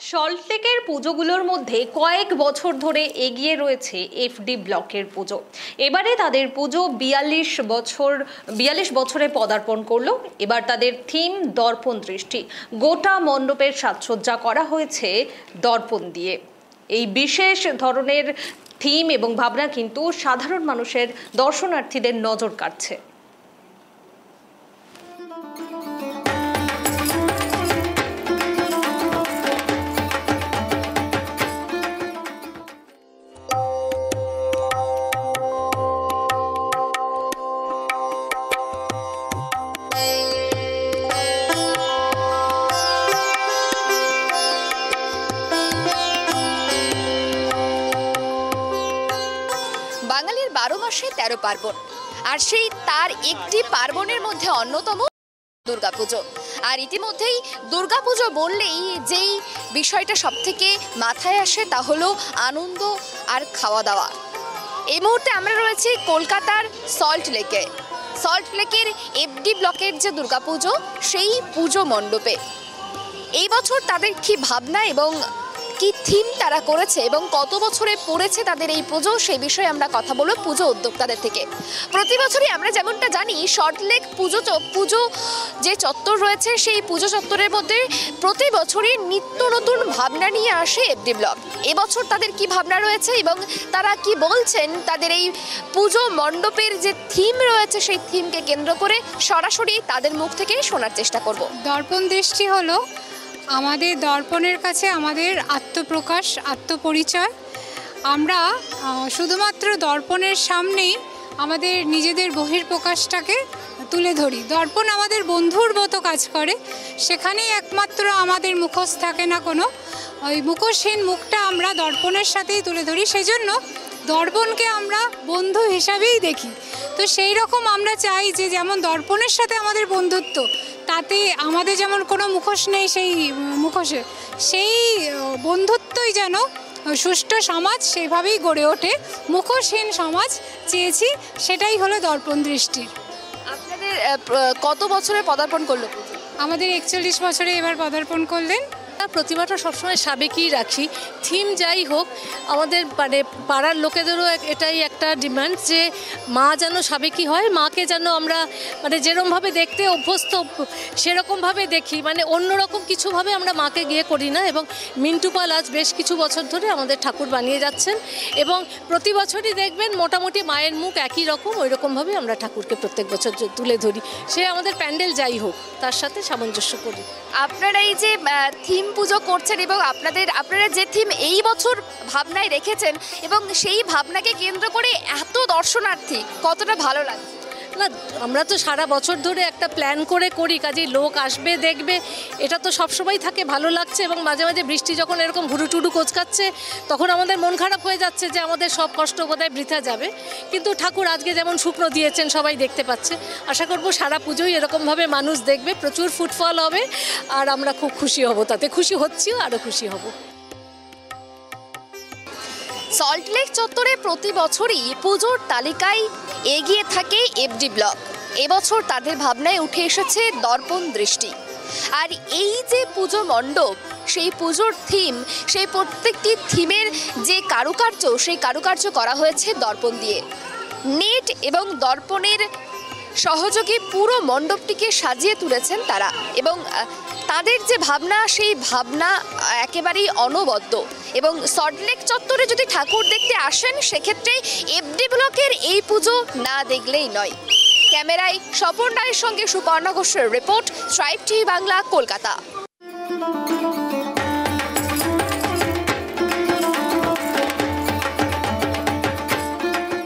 সল্টলেকের পুজোগুলোর মধ্যে কয়েক বছর ধরে এগিয়ে রয়েছে এফডি ব্লকের পুজো। এবারে তাদের পুজো 42 বছরে পদার্পণ করলো। এবার তাদের থিম দর্পণ দৃষ্টি। গোটা মণ্ডপের সাজসজ্জা করা হয়েছে দর্পণ দিয়ে। এই বিশেষ ধরনের থিম এবং ভাবনা কিন্তু সাধারণ মানুষের দর্শনার্থীদের নজর কাড়ছে। বাঙালির 12 মাসে 13 পার্বণ, আর সেই তার একটি পার্বণের মধ্যে অন্যতম দুর্গাপুজো। আর ইতিমধ্যেই দুর্গাপুজো বললেই যেই বিষয়টা সবথেকে মাথায় আসে তা হলো আনন্দ আর খাওয়া দাওয়া। এই মুহূর্তে আমরা রয়েছি কলকাতার সল্টলেকের এফডি ব্লকের যে দুর্গাপুজো সেই পুজো মণ্ডপে। এই বছর তাদের কি ভাবনা এবং কি থিম তারা করেছে এবং কত বছরে পড়েছে তাদের এই পুজো, সেই বিষয়ে আমরা কথা বলবো পুজো উদ্যোক্তাদের থেকে। প্রতি বছরই আমরা যেমনটা জানি সল্টলেক পুজো যে চত্বর রয়েছে সেই পুজো চত্বরের মধ্যে প্রতি বছরই নিত্য নতুন ভাবনা নিয়ে আসে এফডি ব্লক। এবছর তাদের কি ভাবনা রয়েছে এবং তারা কি বলছেন তাদের এই পুজো মণ্ডপের যে থিম রয়েছে সেই থিমকে কেন্দ্র করে সরাসরি তাদের মুখ থেকে শোনার চেষ্টা করব। দর্পণ দৃষ্টি হলো আমাদের দর্পণের কাছে আমাদের আত্মপ্রকাশ, আত্মপরিচয়। আমরা শুধুমাত্র দর্পণের সামনেই আমাদের নিজেদের বহির্প্রকাশটাকে তুলে ধরি। দর্পণ আমাদের বন্ধুর মতো কাজ করে, সেখানেই একমাত্র আমাদের মুখোশ থাকে না কোনো, ওই মুখোশহীন মুখটা আমরা দর্পণের সাথেই তুলে ধরি। সেই জন্য দর্পণকে আমরা বন্ধু হিসাবেই দেখি। তো সেই রকম আমরা চাই যে যেমন দর্পণের সাথে আমাদের বন্ধুত্ব, তাতে আমাদের যেমন কোনো মুখোশ নেই সেই মুখোশে, সেই বন্ধুত্বই যেন সুষ্ঠু সমাজ সেইভাবেই গড়ে ওঠে। মুখোশহীন সমাজ চেয়েছি, সেটাই হলো দর্পণ দৃষ্টির। আপনাদের কত বছরে পদার্পণ করলো? আমাদের 41 বছরে এবার পদার্পণ করলেন। প্রতিমাটা সবসময় সাবেকই রাখি, থিম যাই হোক। আমাদের মানে পাড়ার লোকেদেরও এটাই একটা ডিমান্ড যে মা যেন সাবেকই হয়, মাকে যেন আমরা মানে যেরকমভাবে দেখতে অভ্যস্ত সেরকমভাবে দেখি, মানে অন্যরকম কিছুভাবে আমরা মাকে গিয়ে করি না। এবং মিন্টু পাল আজ বেশ কিছু বছর ধরে আমাদের ঠাকুর বানিয়ে যাচ্ছেন এবং প্রতি বছরই দেখবেন মোটামুটি মায়ের মুখ একই রকম, ওই রকমভাবে আমরা ঠাকুরকে প্রত্যেক বছর তুলে ধরি। সে আমাদের প্যান্ডেল যাই হোক তার সাথে সামঞ্জস্য করি। আপনারা এই যে থিম পুজো করছেন এবং আপনারা যে থিম এই বছর ভাবনায় রেখেছেন এবং সেই ভাবনাকে কেন্দ্র করে এত দর্শনার্থী, কতটা ভালো লাগছে? না, আমরা তো সারা বছর ধরে একটা প্ল্যান করে করি, কাজেই লোক আসবে দেখবে, এটা তো সবসময় থাকে, ভালো লাগছে। এবং মাঝে মাঝে বৃষ্টি যখন এরকম হুড়ুটুডু কোচকাচ্ছে তখন আমাদের মন খারাপ হয়ে যাচ্ছে যে আমাদের সব কষ্ট বোধহয় বৃথা যাবে। কিন্তু ঠাকুর আজকে যেমন শুকনো দিয়েছেন সবাই দেখতে পাচ্ছে, আশা করব সারা পুজোই এরকমভাবে মানুষ দেখবে, প্রচুর ফুটফল হবে আর আমরা খুব খুশি হব, তাতে খুশি হচ্ছিও, আরও খুশি হব। সল্টলেক চত্বরে প্রতি বছরই পুজোর তালিকায় এগিয়ে থাকে এফডি ব্লক। এবছর তাদের ভাবনায় উঠে এসেছে দর্পণ দৃষ্টি। আর এই যে পুজো মণ্ডপ, সেই পুজোর থিম, সেই প্রত্যেকটি থিমের যে কারুকার্য, সেই কারুকার্য করা হয়েছে দর্পণ দিয়ে। নেট এবং দর্পণের সহযোগী পুরো মণ্ডপটিকে সাজিয়ে তুলেছেন তারা এবং তাদের যে ভাবনা, সেই ভাবনা একেবারেই অনবদ্য। এবং সল্টলেক চত্বরে যদি ঠাকুর দেখতে আসেন সেক্ষেত্রে এফডি ব্লকের এই পুজো না দেখলেই নয়। ক্যামেরায় স্বপন রায়ের সঙ্গে সুপর্ণা ঘোষের report, tribe TV Bangla, Kolkata.